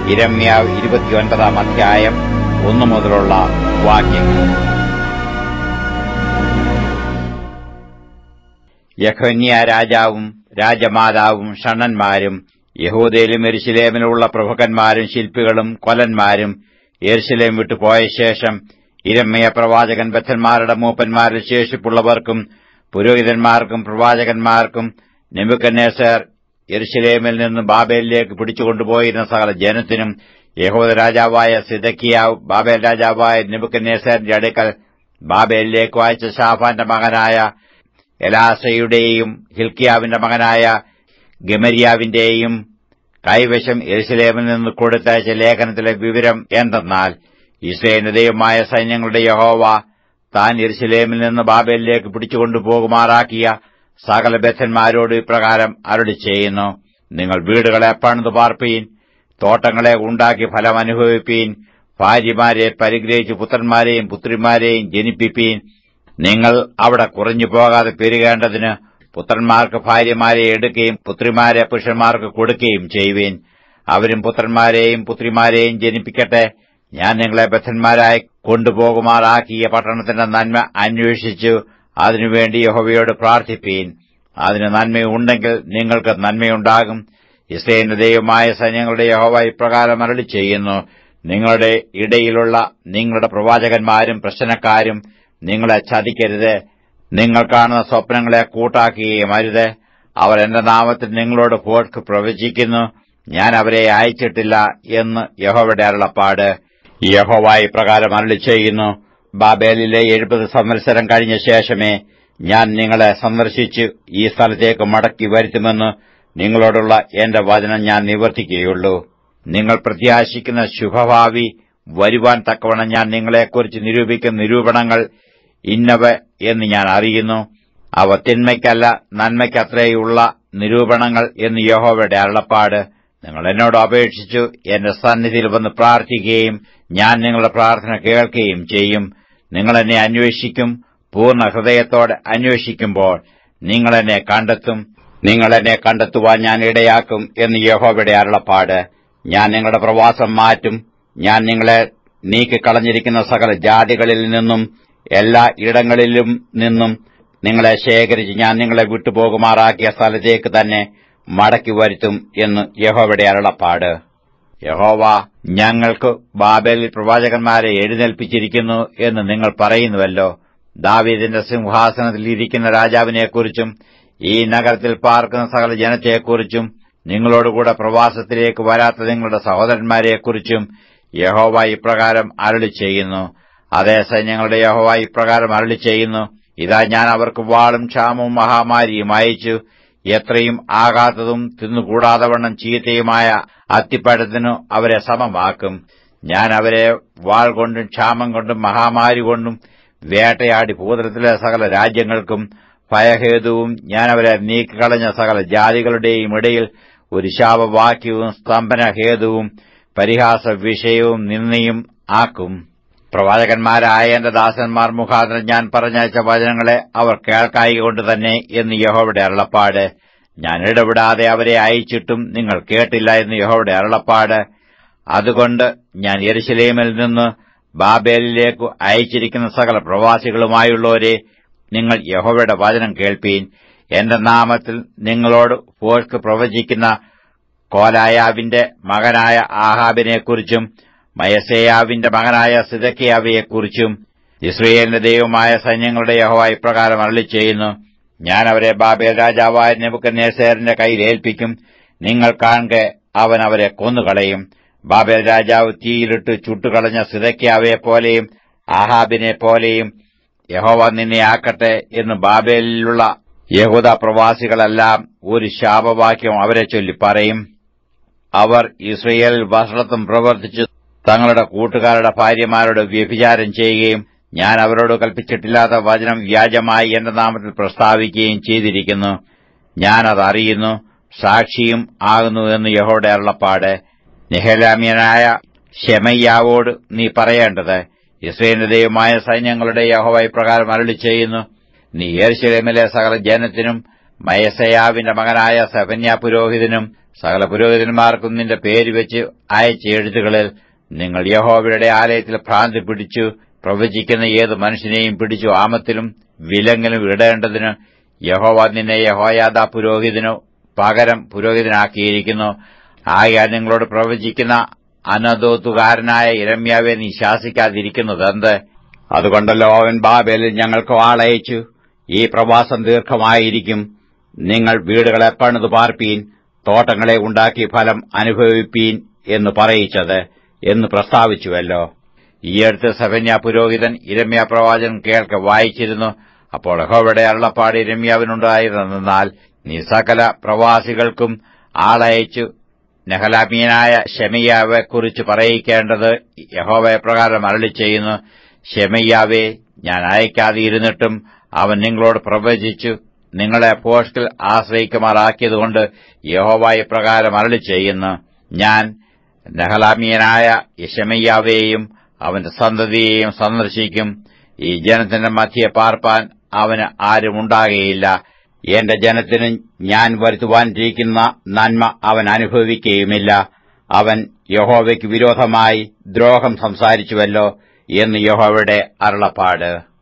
യിരെമ്യാവ് 29 അധ്യായം 1 മുതലുള്ള വാക്യങ്ങൾ. യെഖൊന്യ രാജാവും രാജമാതാവും ഷണ്ഡന്മാരും യഹൂദയിലും യെരൂശലേമിലുള്ള പ്രഭുക്കന്മാരും ശില്പികളും കൊലന്മാരും യെരൂശലേം വിട്ടുപോയ ശേഷം യിരെമ്യാ പ്രവാചകൻ ബദ്ധന്മാരുടെ മൂപ്പന്മാരിൽ ശേഷിപ്പുള്ളവർക്കും പുരോഹിതന്മാർക്കും പ്രവാചകന്മാർക്കും നെബൂഖദ്നേസർ യെരൂശലേമിൽ നിന്ന് ബാബേലിലേക്ക് പിടിച്ചുകൊണ്ടുപോയിരുന്ന സകല ജനത്തിനും യഹൂദ രാജാവായ സിദെക്കീയാവ് ബാബേൽ രാജാവായ നെബൂഖദ്നേസരിന്റെ അടുക്കൽ ബാബേലിലേക്ക് അയച്ച ശാഫാന്റെ മകനായ എലാസയുടെയും ഹില്ക്കീയാവിന്റെ മകനായ ഗെമര്യാവിന്റെയും കൈവശം യെരൂശലേമിൽ നിന്ന് കൊടുത്തയച്ച ലേഖനത്തിലെ വിവരം എന്തെന്നാൽ, യിസ്രായേലിന്റെ ദൈവമായ സൈന്യങ്ങളുടെ യഹോവ താൻ യെരൂശലേമിൽ നിന്ന് ബാബേലിലേക്ക് പിടിച്ചുകൊണ്ടുപോകുമാറാക്കിയ സകല ബദ്ധന്മാരോട് ഇപ്രകാരം അരുളിച്ചെയ്യുന്നു: നിങ്ങൾ വീടുകളെ പണിതു പാർപ്പീൻ, തോട്ടങ്ങളെ ഉണ്ടാക്കി ഫലം അനുഭവിപ്പീൻ, ഭാര്യമാരെ പരിഗ്രഹിച്ച് പുത്രന്മാരെയും പുത്രിമാരെയും ജനിപ്പിപ്പീൻ. നിങ്ങൾ അവിടെ കുറഞ്ഞു പോകാതെ പെരുകേണ്ടതിന് പുത്രന്മാർക്ക് ഭാര്യമാരെ എടുക്കുകയും പുത്രിമാരെ പുരുഷന്മാർക്ക് കൊടുക്കുകയും ചെയ്യുവീൻ. അവരും പുത്രന്മാരെയും പുത്രിമാരെയും ജനിപ്പിക്കട്ടെ. ഞാൻ നിങ്ങളെ ബദ്ധന്മാരായി കൊണ്ടുപോകുമാറാക്കിയ പട്ടണത്തിന്റെ നന്മ അന്വേഷിച്ചു അതിനുവേണ്ടി യഹോവയോട് പ്രാർത്ഥിപ്പീൻ. അതിന് നന്മയുണ്ടെങ്കിൽ നിങ്ങൾക്ക് നന്മയുണ്ടാകും. യിസ്രായേലിന്റെ ദൈവമായ സൈന്യങ്ങളുടെ യഹോവ ഇപ്രകാരം അരുളിച്ചെയ്യുന്നു: നിങ്ങളുടെ ഇടയിലുള്ള നിങ്ങളുടെ പ്രവാചകന്മാരും പ്രശ്നക്കാരും നിങ്ങളെ ചതിക്കരുത്. നിങ്ങൾ കാണുന്ന സ്വപ്നങ്ങളെ കൂട്ടാക്കുകയും അരുത്. അവർ എന്റെ നാമത്തിൽ നിങ്ങളോട് ഭോഷ്ക് പ്രവചിക്കുന്നു. ഞാൻ അവരെ അയച്ചിട്ടില്ല എന്ന് യഹോവയുടെ അരുളപ്പാട്. യഹോവ ഇപ്രകാരം അരുളിച്ചെയ്യുന്നു: ബാബേലിലെ 70 സംവത്സരം കഴിഞ്ഞ ശേഷമേ ഞാൻ നിങ്ങളെ സന്ദർശിച്ച് ഈ സ്ഥലത്തേക്ക് മടക്കി വരുത്തുമെന്ന് നിങ്ങളോടുള്ള എന്റെ വചനം ഞാൻ നിവർത്തിക്കുകയുള്ളൂ. നിങ്ങൾ പ്രത്യാശിക്കുന്ന ശുഭഭാവി വരുവാൻ തക്കവണ്ണം ഞാൻ നിങ്ങളെക്കുറിച്ച് നിരൂപിക്കുന്ന നിരൂപണങ്ങൾ ഇന്നവ എന്ന് ഞാൻ അറിയുന്നു. അവ തിന്മയ്ക്കല്ല നന്മയ്ക്കത്രയുള്ള നിരൂപണങ്ങൾ എന്ന് യഹോവയുടെ അരുളപ്പാട്. നിങ്ങൾ എന്നോട് അപേക്ഷിച്ചു എന്റെ സന്നിധിയിൽ വന്ന് പ്രാർത്ഥിക്കുകയും ഞാൻ നിങ്ങളുടെ പ്രാർത്ഥന കേൾക്കുകയും ചെയ്യും. നിങ്ങൾ എന്നെ അന്വേഷിക്കും. പൂർണ്ണ ഹൃദയത്തോടെ അന്വേഷിക്കുമ്പോൾ നിങ്ങൾ എന്നെ കണ്ടെത്തും. നിങ്ങൾ എന്നെ കണ്ടെത്തുവാൻ ഞാൻ ഇടയാക്കും എന്ന് യഹോവയുടെ അരുളപ്പാട്. ഞാൻ നിങ്ങളുടെ പ്രവാസം മാറ്റും. ഞാൻ നിങ്ങളെ നീക്കിക്കളഞ്ഞിരിക്കുന്ന സകല ജാതികളിൽ നിന്നും എല്ലാ ഇടങ്ങളിലും നിന്നും നിങ്ങളെ ശേഖരിച്ച് ഞാൻ നിങ്ങളെ വിട്ടുപോകുമാറാക്കിയ സ്ഥലത്തേക്ക് തന്നെ മടക്കി വരുത്തും എന്ന് യഹോവയുടെ അരുളപ്പാട്. യഹോവ ഞങ്ങൾക്ക് ബാബേലിൽ പ്രവാചകന്മാരെ എഴുന്നേൽപ്പിച്ചിരിക്കുന്നു എന്ന് നിങ്ങൾ പറയുന്നുവല്ലോ. ദാവീദിന്റെ സിംഹാസനത്തിൽ ഇരിക്കുന്ന രാജാവിനെക്കുറിച്ചും ഈ നഗരത്തിൽ പാർക്കുന്ന സകല ജനത്തെക്കുറിച്ചും നിങ്ങളോടുകൂടെ പ്രവാസത്തിലേക്ക് വരാത്ത നിങ്ങളുടെ സഹോദരന്മാരെക്കുറിച്ചും യഹോവ ഇപ്രകാരം അരുളിച്ചെയ്യുന്നു. അതേ സൈന്യങ്ങളുടെ യഹോവ ഇപ്രകാരം അരുളിച്ചെയ്യുന്നു: ഇതാ ഞാൻ അവർക്ക് വാളും ക്ഷാമവും മഹാമാരിയും അയച്ചു. എത്രയും ആകാത്തതും തിന്നുകൂടാതവണ്ണം ചീത്തയുമായ അത്തിപ്പഴത്തിനു അവരെ സമമാക്കും. ഞാൻ അവരെ വാൾ കൊണ്ടും ക്ഷാമം കൊണ്ടും മഹാമാരി കൊണ്ടും വേട്ടയാടി ഭൂതലത്തിലെ സകല രാജ്യങ്ങൾക്കും ഭയഹേതുവും ഞാൻ അവരെ നീക്കിക്കളഞ്ഞ സകല ജാതികളുടെയും ഇടയിൽ ഒരു ശാപവാക്യവും സ്തംഭനഹേതുവും പരിഹാസ വിഷയവും നിന്ദയും ആക്കും. പ്രവാചകന്മാരായ എന്റെ ദാസന്മാർ മുഖാന്തരം ഞാൻ പറഞ്ഞയച്ച വചനങ്ങളെ അവർ കേൾക്കായികൊണ്ട് തന്നെ എന്ന് യഹോവയുടെ അരുളപ്പാട്. ഞാൻ ഇടപെടാതെ അവരെ അയച്ചിട്ടും നിങ്ങൾ കേട്ടില്ല എന്ന് യഹോവയുടെ അരുളപ്പാട്. അതുകൊണ്ട് ഞാൻ യെരൂശലേമിൽ നിന്ന് ബാബേലിലേക്ക് അയച്ചിരിക്കുന്ന സകല പ്രവാസികളുമായുള്ളവരെ, നിങ്ങൾ യഹോവയുടെ വചനം കേൾപ്പീൻ. എന്റെ നാമത്തിൽ നിങ്ങളോട് ഭോഷ്ക് പ്രവചിക്കുന്ന കോലായാവിന്റെ മകനായ ആഹാബിനെക്കുറിച്ചും മയസേയാവിന്റെ മകനായ സിദെക്കീയാവെക്കുറിച്ചും യിസ്രായേലിന്റെ ദൈവമായ സൈന്യങ്ങളുടെ യഹോവ ഇപ്രകാരം അരുളിച്ചെയ്യുന്നു: ഞാൻ അവരെ ബാബേൽ രാജാവായ നെബൂഖദ്നേസരിന്റെ കയ്യിൽ ഏൽപ്പിക്കും. നിങ്ങൾ കാണെ അവൻ അവരെ കൊന്നുകളയും. ബാബേൽ രാജാവ് തീയിലിട്ട് ചുട്ടുകളഞ്ഞ സിദെക്കീയാവെപ്പോലെയും ആഹാബിനെപ്പോലെയും യഹോവ നിന്നെ ആക്കട്ടെ എന്ന് ബാബേലിലുള്ള യഹൂദ പ്രവാസികളെല്ലാം ഒരു ശാപവാക്യം അവരെ ചൊല്ലി പറയും. അവർ യിസ്രായേലിൽ വഷളത്വം പ്രവർത്തിച്ച് തങ്ങളുടെ കൂട്ടുകാരുടെ ഭാര്യമാരോട് വ്യഭിചാരം ചെയ്യുകയും ഞാൻ അവരോട് കൽപ്പിച്ചിട്ടില്ലാത്ത വചനം വ്യാജമായി എന്റെ നാമത്തിൽ പ്രസ്താവിക്കുകയും ചെയ്തിരിക്കുന്നു. ഞാനതറിയുന്നു, സാക്ഷിയും ആകുന്നു എന്ന് യഹോവയുടെ അരുളപ്പാട്. നെഹെലാമ്യനായ ശെമയ്യാവോട് നീ പറയേണ്ടത്: യിസ്രായേലിന്റെ ദൈവമായ സൈന്യങ്ങളുടെ യഹോവ ഇപ്രകാരം അരുളിച്ചെയ്യുന്നു: നീ യെരൂശലേമിലെ സകല ജനത്തിനും മയസേയാവിന്റെ മകനായ സെഫന്യാ പുരോഹിതനും സകല പുരോഹിതന്മാർക്കും നിന്റെ പേര് വെച്ച് അയച്ച എഴുത്തുകളിൽ നിങ്ങൾ യഹോവയുടെ ആലയത്തിൽ ഭ്രാന്തി പിടിച്ചു പ്രവചിക്കുന്ന ഏത് മനുഷ്യനെയും പിടിച്ചു ആമത്തിലും വിലങ്ങിലും ഇടേണ്ടതിന് യഹോവ നിന്നെ യഹോയാദാ പുരോഹിതനു പകരം പുരോഹിതനാക്കിയിരിക്കുന്നു. ആകയാൽ നിങ്ങളോട് പ്രവചിക്കുന്ന അനദോത്തുകാരനായ യിരെമ്യാവെ നീ ശാസിക്കാതിരിക്കുന്നതെന്ത്? അതുകൊണ്ടല്ലോ അവൻ ബാബേലിൽ ഞങ്ങൾക്ക് ആളയച്ചു, ഈ പ്രവാസം ദീർഘമായിരിക്കും, നിങ്ങൾ വീടുകളെ പണിതു പാർപ്പീൻ, തോട്ടങ്ങളെ ഉണ്ടാക്കി ഫലം അനുഭവിപ്പീൻ എന്ന് പറയിച്ചത് എന്ന് പ്രസ്താവിച്ചുവല്ലോ. ഈ അടുത്ത് സെഫന്യാ പുരോഹിതൻ യിരെമ്യാ പ്രവാചകൻ കേൾക്കെ വായിച്ചിരുന്നു. അപ്പോൾ യഹോവയുടെ അരുളപ്പാട് യിരെമ്യാവിനുണ്ടായിരുന്നെന്നാൽ, നീ സകല പ്രവാസികൾക്കും ആളയച്ചു നെഹലാമീനായ ശെമയ്യാവെക്കുറിച്ച് പറയിക്കേണ്ടത് യഹോവ എപ്രകാരം അരുളിച്ചെയ്യുന്നു. ശെമയ്യാവേ, ഞാൻ അയക്കാതെ ഇരുന്നിട്ടും അവൻ നിങ്ങളോട് പ്രവചിച്ചു നിങ്ങളെ ഭോഷ്കിൽ ആശ്രയിക്കുമാറാക്കിയതുകൊണ്ട് യഹോവ ഇപ്രകാരം അരുളിച്ചെയ്യുന്നു. ഞാൻ നെഹലാമീനായ ശെമയ്യാവെയും അവന്റെ സന്തതിയെയും സന്ദർശിക്കും. ഈ ജനത്തിന്റെ മധ്യേ പാർപ്പാൻ അവന് ആരുമുണ്ടാകുകയില്ല. എന്റെ ജനത്തിന് ഞാൻ വരുത്തുവാനിരിക്കുന്ന നന്മ അവൻ അനുഭവിക്കുകയുമില്ല. അവൻ യഹോവയ്ക്ക് വിരോധമായി ദ്രോഹം സംസാരിച്ചുവല്ലോ എന്ന് യഹോവയുടെ അരുളപ്പാട്.